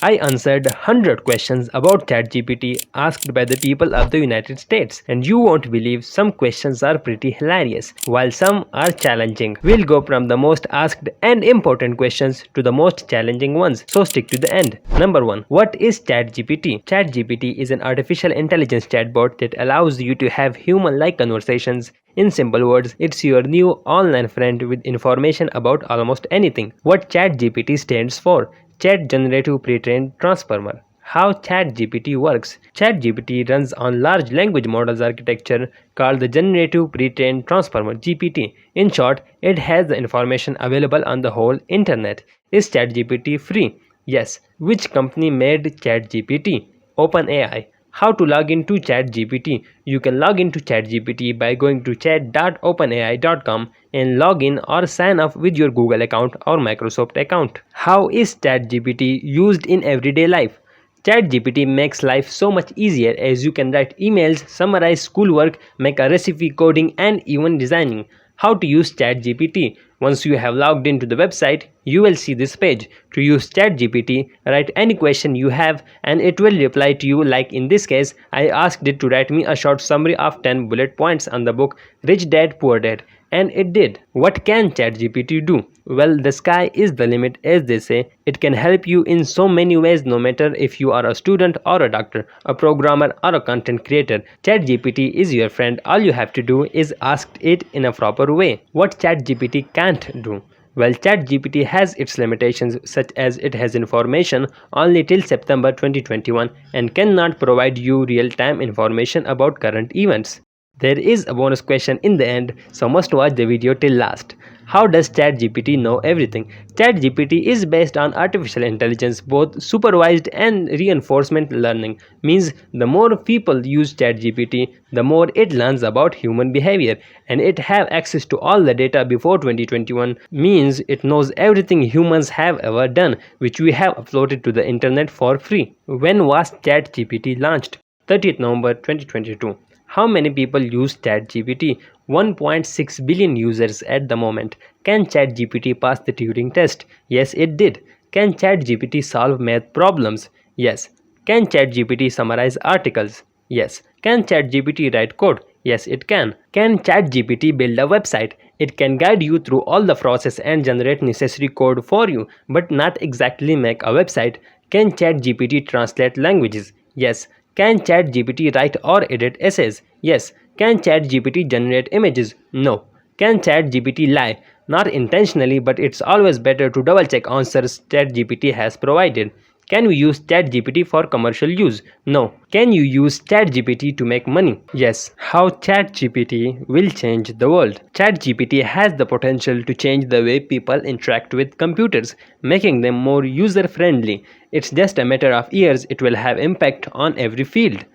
I answered 100 questions about ChatGPT asked by the people of the United States, and you won't believe some questions are pretty hilarious, while some are challenging. We'll go from the most asked and important questions to the most challenging ones, so stick to the end. Number 1. What is ChatGPT? ChatGPT is an artificial intelligence chatbot that allows you to have human-like conversations. In simple words, it's your new online friend with information about almost anything. What ChatGPT stands for? Chat Generative Pre-trained Transformer. How ChatGPT works? ChatGPT runs on large language models architecture called the Generative Pre-trained Transformer (GPT). In short, it has the information available on the whole internet. Is ChatGPT free? Yes. Which company made ChatGPT? OpenAI. How to log into ChatGPT? You can log into ChatGPT by going to chat.openai.com and log in or sign up with your Google account or Microsoft account. How is ChatGPT used in everyday life? ChatGPT makes life so much easier as you can write emails, summarize schoolwork, make a recipe, coding, and even designing. How to use ChatGPT? Once you have logged into the website, you will see this page. To use ChatGPT, write any question you have and it will reply to you. Like in this case, I asked it to write me a short summary of 10 bullet points on the book Rich Dad Poor Dad, and it did. What can ChatGPT do? Well, the sky is the limit, as they say. It can help you in so many ways, no matter if you are a student or a doctor, a programmer or a content creator. ChatGPT is your friend. All you have to do is ask it in a proper way. What ChatGPT can't do? Well, ChatGPT has its limitations, such as it has information only till September 2021 and cannot provide you real-time information about current events. There is a bonus question in the end, so must watch the video till last. How does ChatGPT know everything? ChatGPT is based on artificial intelligence, both supervised and reinforcement learning. Means the more people use ChatGPT, the more it learns about human behavior, and it have access to all the data before 2021. Means it knows everything humans have ever done, which we have uploaded to the internet for free. When was ChatGPT launched? 30th November 2022. How many people use ChatGPT? 1.6 billion users at the moment. Can ChatGPT pass the Turing test? Yes, it did. Can ChatGPT solve math problems? Yes. Can ChatGPT summarize articles? Yes. Can ChatGPT write code? Yes, it can. Can ChatGPT build a website? It can guide you through all the process and generate necessary code for you, but not exactly make a website. Can ChatGPT translate languages? Yes. Can ChatGPT write or edit essays? Yes. Can ChatGPT generate images? No. Can ChatGPT lie? Not intentionally, but it's always better to double check answers ChatGPT has provided. Can we use ChatGPT for commercial use? No. Can you use ChatGPT to make money? Yes. How ChatGPT will change the world? ChatGPT has the potential to change the way people interact with computers, making them more user-friendly. It's just a matter of years. It will have impact on every field.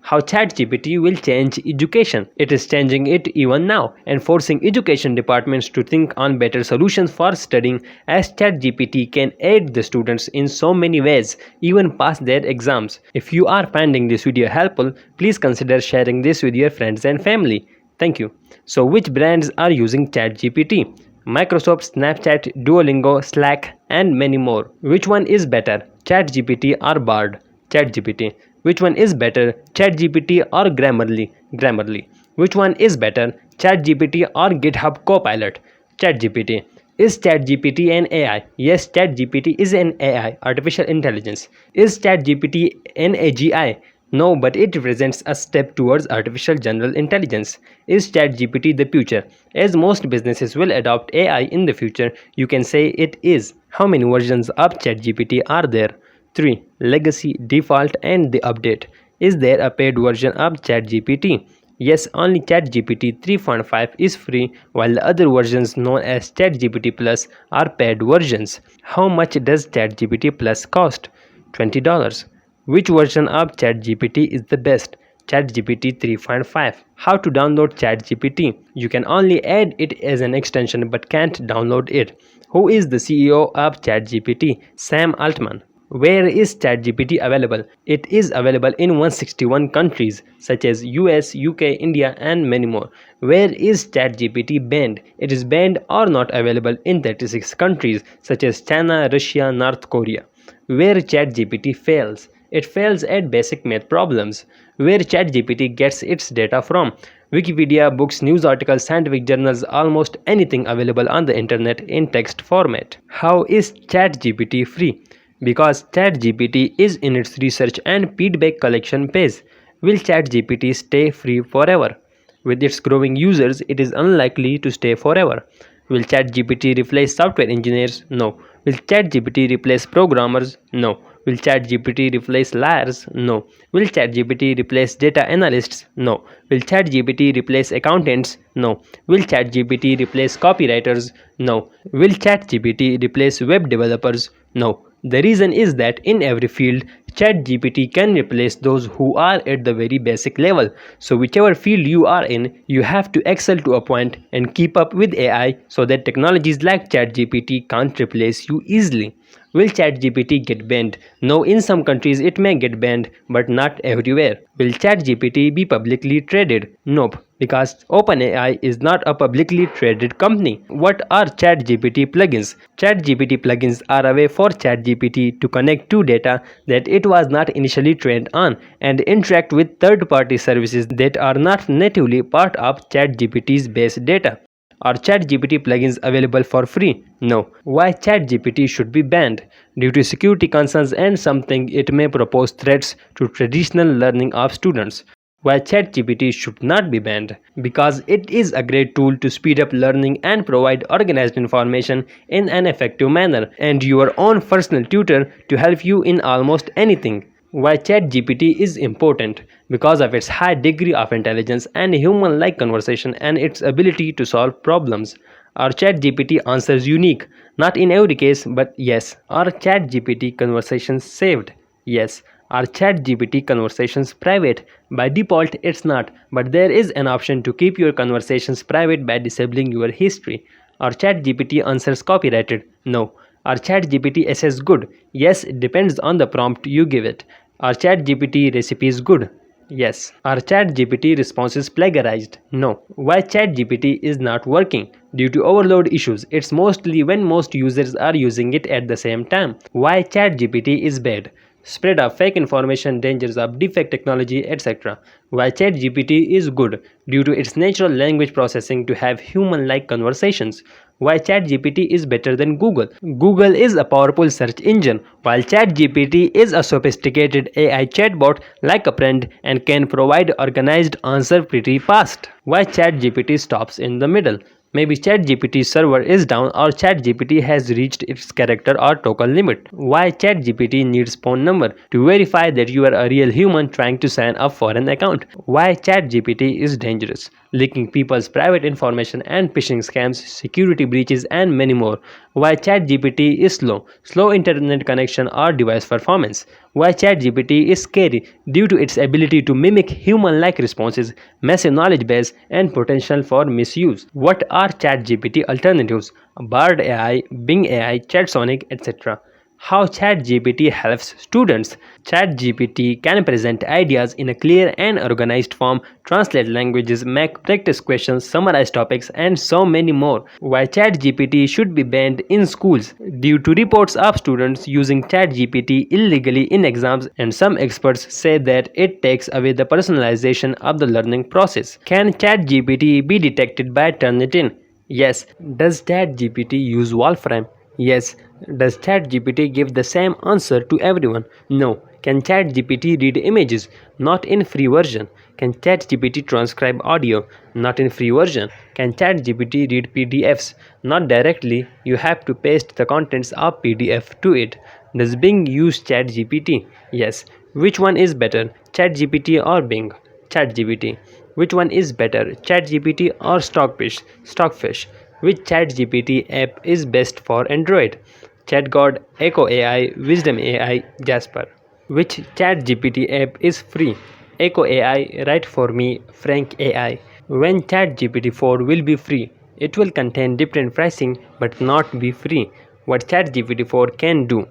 How ChatGPT will change education. It is changing it even now and forcing education departments to think on better solutions for studying, as ChatGPT can aid the students in so many ways, even pass their exams. If you are finding this video helpful, please consider sharing this with your friends and family. Thank you. So which brands are using ChatGPT? Microsoft, Snapchat, Duolingo, Slack, and many more. Which one is better, ChatGPT or Bard? ChatGPT. Which one is better, ChatGPT or Grammarly? Grammarly. Which one is better, ChatGPT or GitHub Copilot? ChatGPT. Is ChatGPT an AI? Yes, ChatGPT is an AI, artificial intelligence. Is ChatGPT an AGI? No, but it represents a step towards artificial general intelligence. Is ChatGPT the future? As most businesses will adopt AI in the future, you can say it is. How many versions of ChatGPT are there? 3. Legacy, default, and the update. Is there a paid version of ChatGPT? Yes, only ChatGPT 3.5 is free, while the other versions known as ChatGPT Plus are paid versions. How much does ChatGPT Plus cost? $20. Which version of ChatGPT is the best? ChatGPT 3.5. How to download ChatGPT? You can only add it as an extension but can't download it. Who is the CEO of ChatGPT? Sam Altman. Where is ChatGPT available? It is available in 161 countries such as US, UK, India, and many more. Where is ChatGPT banned? It is banned or not available in 36 countries such as China, Russia, North Korea. where ChatGPT fails. It fails at basic math problems. Where ChatGPT gets its data from. Wikipedia, books, news articles, scientific journals, almost anything available on the internet in text format. How is ChatGPT free? Because ChatGPT is in its research and feedback collection phase. Will ChatGPT stay free forever? With its growing users, it is unlikely to stay forever. Will ChatGPT replace software engineers? No. Will ChatGPT replace programmers? No. Will ChatGPT replace liars? No. Will ChatGPT replace data analysts? No. Will ChatGPT replace accountants? No. Will ChatGPT replace copywriters? No. Will ChatGPT replace web developers? No. The reason is that in every field, ChatGPT can replace those who are at the very basic level. So whichever field you are in, you have to excel to a point and keep up with AI so that technologies like ChatGPT can't replace you easily. Will ChatGPT get banned? No, in some countries it may get banned, but not everywhere. Will ChatGPT be publicly traded? Nope, because OpenAI is not a publicly traded company. What are ChatGPT plugins? ChatGPT plugins are a way for ChatGPT to connect to data that it was not initially trained on and interact with third-party services that are not natively part of ChatGPT's base data. Are ChatGPT plugins available for free? No. Why ChatGPT should be banned? Due to security concerns and something it may propose threats to traditional learning of students. Why ChatGPT should not be banned? Because it is a great tool to speed up learning and provide organized information in an effective manner, and your own personal tutor to help you in almost anything. Why ChatGPT is important? Because of its high degree of intelligence and human-like conversation and its ability to solve problems. Are ChatGPT answers unique? Not in every case, but yes. Are ChatGPT conversations saved? Yes. Are ChatGPT conversations private? By default, it's not, but there is an option to keep your conversations private by disabling your history. Are ChatGPT answers copyrighted? No. Are ChatGPT essays good? Yes, it depends on the prompt you give it. Are ChatGPT recipes good? Yes. Are ChatGPT responses plagiarized? No. Why ChatGPT is not working? Due to overload issues. It's mostly when most users are using it at the same time. Why ChatGPT is bad? Spread of fake information, dangers of deepfake technology, etc. Why ChatGPT is good? Due to its natural language processing to have human-like conversations. Why ChatGPT is better than Google? Google is a powerful search engine, while ChatGPT is a sophisticated AI chatbot like a friend and can provide organized answer pretty fast. Why ChatGPT stops in the middle? Maybe ChatGPT's server is down or ChatGPT has reached its character or token limit. Why ChatGPT needs phone number? To verify that you are a real human trying to sign up for an account. Why ChatGPT is dangerous? Leaking people's private information and phishing scams, security breaches and many more. Why ChatGPT is slow? Slow internet connection or device performance. Why ChatGPT is scary? Due to its ability to mimic human-like responses, massive knowledge base, and potential for misuse. What are ChatGPT alternatives? Bard AI, Bing AI, ChatSonic, etc. How ChatGPT helps students. ChatGPT can present ideas in a clear and organized form, translate languages, make practice questions, summarize topics, and so many more. Why ChatGPT should be banned in schools? Due to reports of students using ChatGPT illegally in exams, and some experts say that it takes away the personalization of the learning process. Can ChatGPT be detected by Turnitin? Yes. Does ChatGPT use Wolfram? Yes. Does ChatGPT give the same answer to everyone? No. Can ChatGPT read images? Not in free version. Can ChatGPT transcribe audio? Not in free version. Can ChatGPT read PDFs? Not directly. You have to paste the contents of PDF to it. Does Bing use ChatGPT? Yes. Which one is better, ChatGPT or Bing? ChatGPT. Which one is better, ChatGPT or Stockfish? Which ChatGPT app is best for Android? ChatGod, Echo AI, Wisdom AI, Jasper. Which ChatGPT app is free? Echo AI, Write for Me, Frank AI. When ChatGPT 4 will be free? It will contain different pricing but not be free. What ChatGPT 4 can do?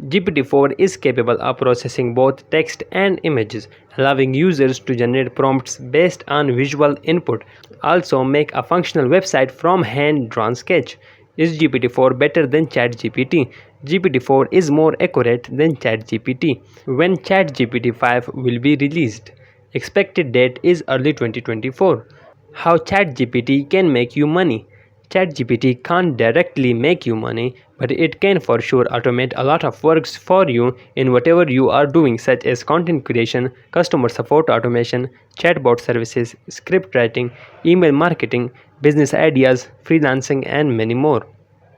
GPT-4 is capable of processing both text and images, allowing users to generate prompts based on visual input. Also make a functional website from hand-drawn sketch. Is GPT-4 better than ChatGPT? GPT-4 is more accurate than ChatGPT. When ChatGPT 5 will be released? Expected date is early 2024. How ChatGPT can make you money? ChatGPT can't directly make you money, but it can for sure automate a lot of works for you in whatever you are doing, such as content creation, customer support automation, chatbot services, script writing, email marketing, business ideas, freelancing, and many more.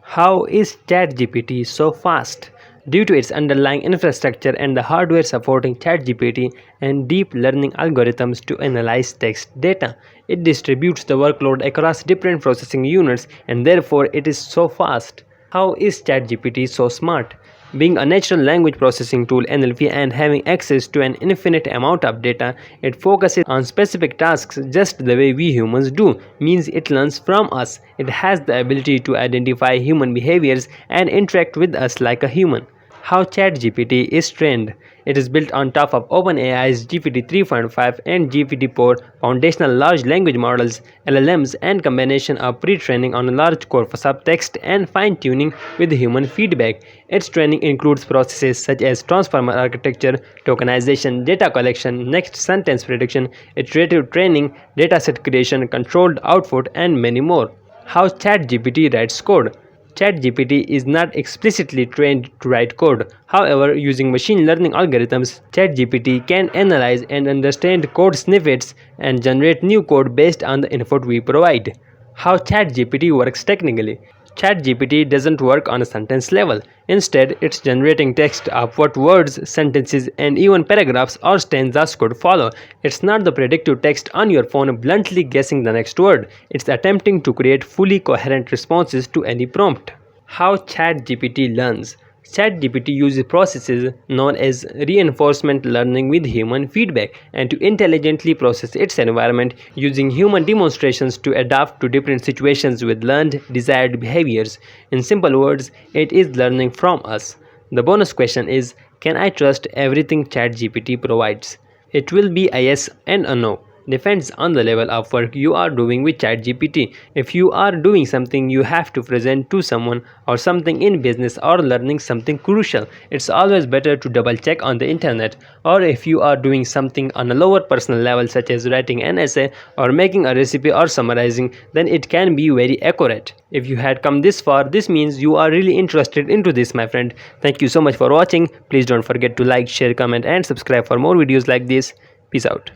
How is ChatGPT so fast? Due to its underlying infrastructure and the hardware supporting ChatGPT and deep learning algorithms to analyze text data, it distributes the workload across different processing units and therefore it is so fast. How is ChatGPT so smart? Being a natural language processing tool (NLP) and having access to an infinite amount of data, it focuses on specific tasks just the way we humans do, means it learns from us. It has the ability to identify human behaviors and interact with us like a human. How ChatGPT is trained? It is built on top of OpenAI's GPT 3.5 and GPT-4 foundational large language models (LLMs) and combination of pre-training on a large corpus of text and fine-tuning with human feedback. Its training includes processes such as transformer architecture, tokenization, data collection, next sentence prediction, iterative training, dataset creation, controlled output, and many more. How ChatGPT writes code? ChatGPT is not explicitly trained to write code. However, using machine learning algorithms, ChatGPT can analyze and understand code snippets and generate new code based on the input we provide. How ChatGPT works technically? ChatGPT doesn't work on a sentence level. Instead, it's generating text of what words, sentences, and even paragraphs or stanzas could follow. It's not the predictive text on your phone bluntly guessing the next word. It's attempting to create fully coherent responses to any prompt. How ChatGPT learns? ChatGPT uses processes known as reinforcement learning with human feedback and to intelligently process its environment using human demonstrations to adapt to different situations with learned desired behaviors. In simple words, it is learning from us. The bonus question is, can I trust everything ChatGPT provides? It will be a yes and a no. Depends on the level of work you are doing with ChatGPT. If you are doing something you have to present to someone or something in business or learning something crucial, it's always better to double check on the internet. Or if you are doing something on a lower personal level such as writing an essay or making a recipe or summarizing, then it can be very accurate. If you had come this far, this means you are really interested into this, my friend. Thank you so much for watching. Please don't forget to like, share, comment and subscribe for more videos like this. Peace out.